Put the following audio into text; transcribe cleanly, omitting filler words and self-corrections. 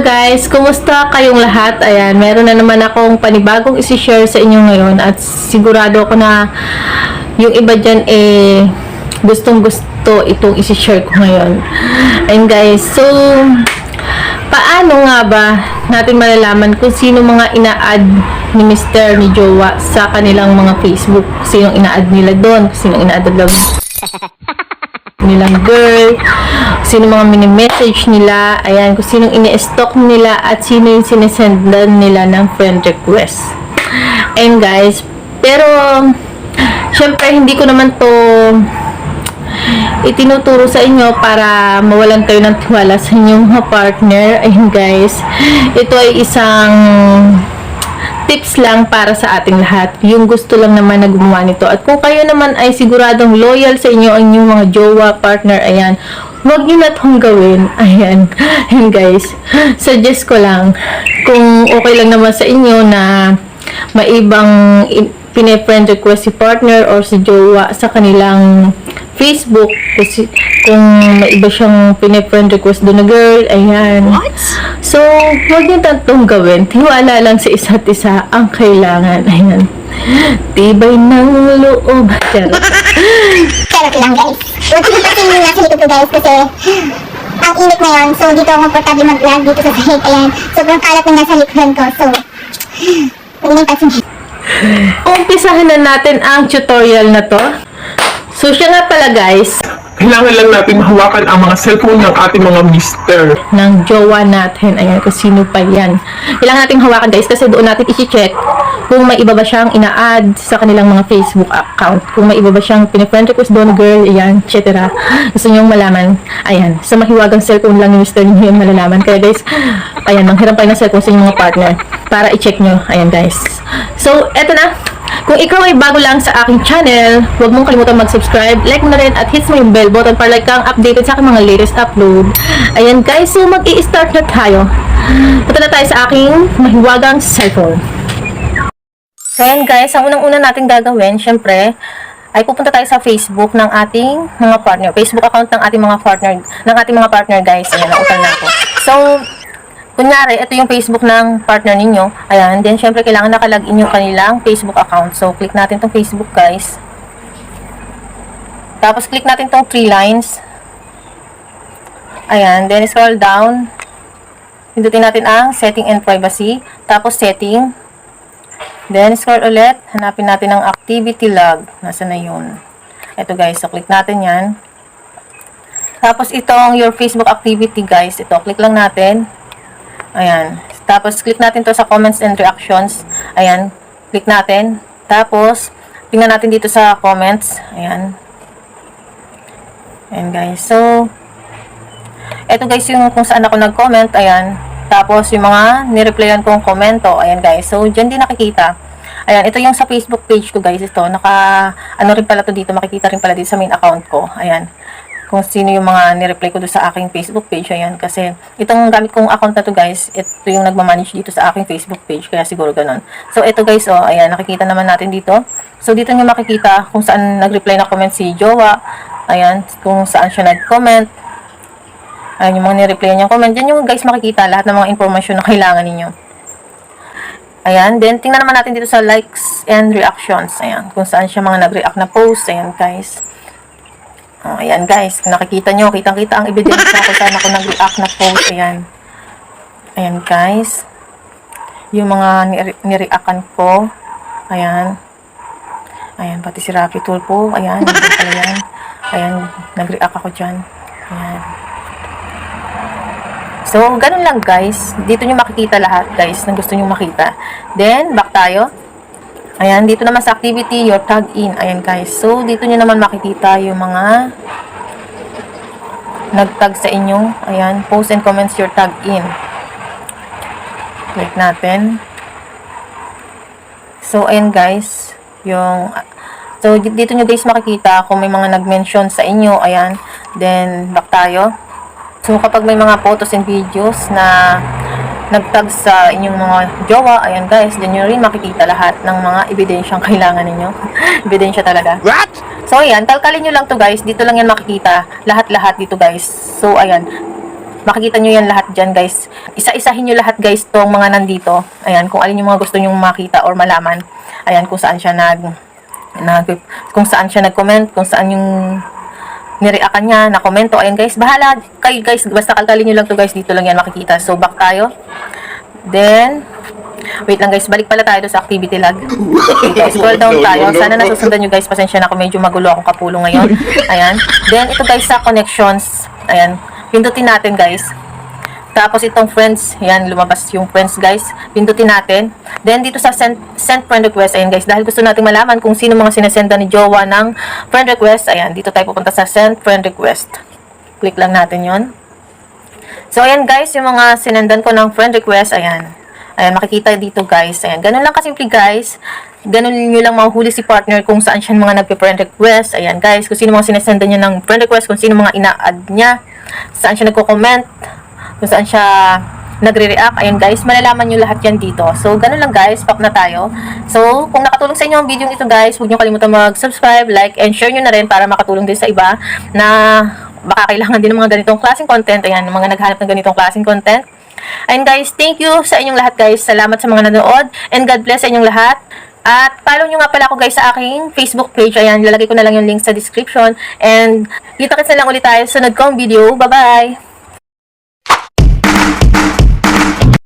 guys, kumusta kayong lahat? Ayan, meron na naman akong panibagong isi-share sa inyo ngayon at sigurado ako na yung iba dyan gustong gusto itong isi-share ko ngayon. And guys, so paano nga ba natin malalaman kung sino mga ina-add ni Mr. ni Jowa sa kanilang mga Facebook? Sinong ina-add nila doon? Sinong ina-add nilang girl, sino mga mini-message nila, ayan, kung sinong ini-stalk nila at sino yung sinisendan nila ng friend request. And guys, pero syempre hindi ko naman to itinuturo sa inyo para mawalan kayo ng tiwala sa inyong mga partner. Ayun guys, ito ay isang tips lang para sa ating lahat. Yung gusto lang naman na gumawa nito. At kung kayo naman ay siguradong loyal sa inyo ang inyong mga jowa, partner, ayan, huwag nyo na itong gawin. Ayan. Ayan guys. Suggest ko lang, kung okay lang naman sa inyo na maibang pine-friend request si partner or si jowa sa kanilang Facebook, kasi kung may iba siyang pine-friend request doon na girl, ayan. What? So, huwag niyo tantong gawin. Tiwala lang sa isa't isa ang kailangan. Ayan. Tibay ng loob. Charot. Charot lang guys. Huwag ko pa tingin nasa likod ko guys kasi ang init ngayon. So, dito ako komportable mag-vlog dito sa sahig. Ayan. Sobrang kalat na nasa likuran ko. So, pagiging pansin. Umpisahan na natin ang tutorial na to. So, siya nga pala guys, Kailangan lang natin mahawakan ang mga cellphone ng ating mga mister. ng jowa natin. Ayan, kung sino pa yan. Kailangan natin hawakan guys kasi doon natin isi-check kung may iba ba siyang ina-add sa kanilang mga Facebook account. Kung may iba ba siyang pini-friend request doon, girl, ayan, etc. Gusto nyo malaman. Ayan, sa mahiwagang cellphone lang ni Mr. nyo yun malalaman. Kaya guys, ayan, manghiram kayo ng cellphone sa inyong mga partner para i-check nyo. Ayan guys. So, eto na. Kung ikaw ay bago lang sa aking channel, huwag mong kalimutan mag-subscribe, like mo na rin at hit mo yung bell button para like kang updated sa aking mga latest upload. Ayan guys, so mag-i-start na tayo. Punta na tayo sa aking mahiwagang cellphone. So ayan guys, ang unang-una natin gagawin, syempre, ay pupunta tayo sa Facebook ng ating mga partner. Facebook account ng ating mga partner guys. Ayan, nautal na ako. So, kunyari, ito yung Facebook ng partner ninyo. Ayan, then syempre kailangan nakalagin yung kanilang Facebook account. So, click natin tong Facebook guys. Tapos, click natin tong 3 lines. Ayan, then scroll down. Pindutin natin ang setting and privacy. Tapos, setting. Then, scroll ulit. Hanapin natin ang activity log. Nasaan na yun? Ito guys, so click natin yan. Tapos, itong your Facebook activity guys. Ito, click lang natin. Ayan. Tapos, click natin to sa comments and reactions. Ayan. Click natin. Tapos, tingnan natin dito sa comments. Ayan. Ayan, guys. So, eto guys, yung kung saan ako nag-comment. Ayan. Tapos, yung mga nireplyan kong komento. Ayan, guys. So, dyan din nakikita. Ayan. Ito yung sa Facebook page ko, guys. Ito. Ano rin pala to dito. Makikita rin pala dito sa main account ko. Ayan. Kung sino yung mga nireply ko doon sa aking Facebook page. Ayan, kasi itong gamit kong account na to guys, ito yung nagmamanage dito sa aking Facebook page, kaya siguro ganun. So, ito guys, oh, ayan, nakikita naman natin dito. So, dito nyo makikita kung saan nag-reply na comment si Jowa. Ayan, kung saan siya nag-comment. Ayan, yung mga nireply niyang comment. Diyan yung guys makikita lahat ng mga informasyon na kailangan ninyo. Ayan, then tingnan naman natin dito sa likes and reactions. Ayan, kung saan siya mga nag-react na post. Ayan guys. Ayan guys, kung nakikita nyo, kitang-kita ang ebidensya kung saan ako nag-react na post. Ayan. Ayan guys. Yung mga nireactan ko. Ayan. Ayan, pati si Rafi Tulpo. Ayan, ayan. Ayan, nag-react ako dyan. Ayan. So, ganun lang guys. Dito nyo makikita lahat guys na gusto nyo makita. Then, back tayo. Ayan, dito naman sa activity, your tag in. Ayan guys. So, dito nyo naman makikita yung mga nag-tag sa inyong, ayan, post and comments your tag in. Click natin. So, ayan guys. So, dito nyo guys makikita kung may mga nag-mention sa inyo. Ayan. Then, back tayo. So, kapag may mga photos and videos na nag-tag sa inyong mga jowa, ayan guys, din nyo rin makikita lahat ng mga ebidensyang kailangan ninyo. Ebidensya talaga. What? So, ayan, kalkalin nyo lang to guys. Dito lang yan makikita. Lahat-lahat dito guys. So, ayan. makikita nyo yan lahat dyan guys. Isa-isahin nyo lahat guys tong mga nandito. Ayan, kung alin yung mga gusto nyo makita or malaman. Ayan, kung saan siya kung saan siya nag-comment, kung saan yung nireakan niya, na komento. Ayan guys, bahala kayo guys, basta kalkalin nyo lang to guys, dito lang yan makikita. So back tayo. Then, wait lang guys, balik pala tayo sa activity log. Okay, scroll down tayo. Sana nasusundan nyo guys, pasensya na ako, medyo magulo akong kapulong ngayon. Ayan. Then, ito guys sa connections. Ayan, pindutin natin guys. Tapos itong friends, ayan, lumabas yung friends guys. Pindutin natin. Then dito sa send friend request, ayan guys, dahil gusto nating malaman kung sino mga sinesenda ni Jowa ng friend request, ayan, dito tayo pupunta sa send friend request. Click lang natin yon. So ayan guys, yung mga sinendan ko ng friend request, ayan. Ayan, makikita dito guys. Ayan, ganun lang kasimple guys. Ganun nyo lang mahuhuli si partner kung saan siya mga nagpe-friend request. Ayan guys, kung sino mga sinesenda niya ng friend request, kung sino mga ina-add niya, saan siya nagko-comment, kung saan siya nagre-react. Ayan guys, malalaman nyo lahat yan dito. So, ganun lang guys, back na tayo. So, kung nakatulong sa inyo ang video ito guys, huwag nyo kalimutan mag-subscribe, like, and share nyo na rin para makatulong din sa iba na baka kailangan din ng mga ganitong klaseng content. Ayan, mga naghanap ng ganitong klaseng content. Ayan guys, thank you sa inyong lahat guys. Salamat sa mga nanood, and God bless sa inyong lahat. At follow nyo nga pala ako guys sa aking Facebook page. Ayan, lalagay ko na lang yung link sa description. And kita-kits na lang ulit tayo sa sunod kong video. Bye-bye!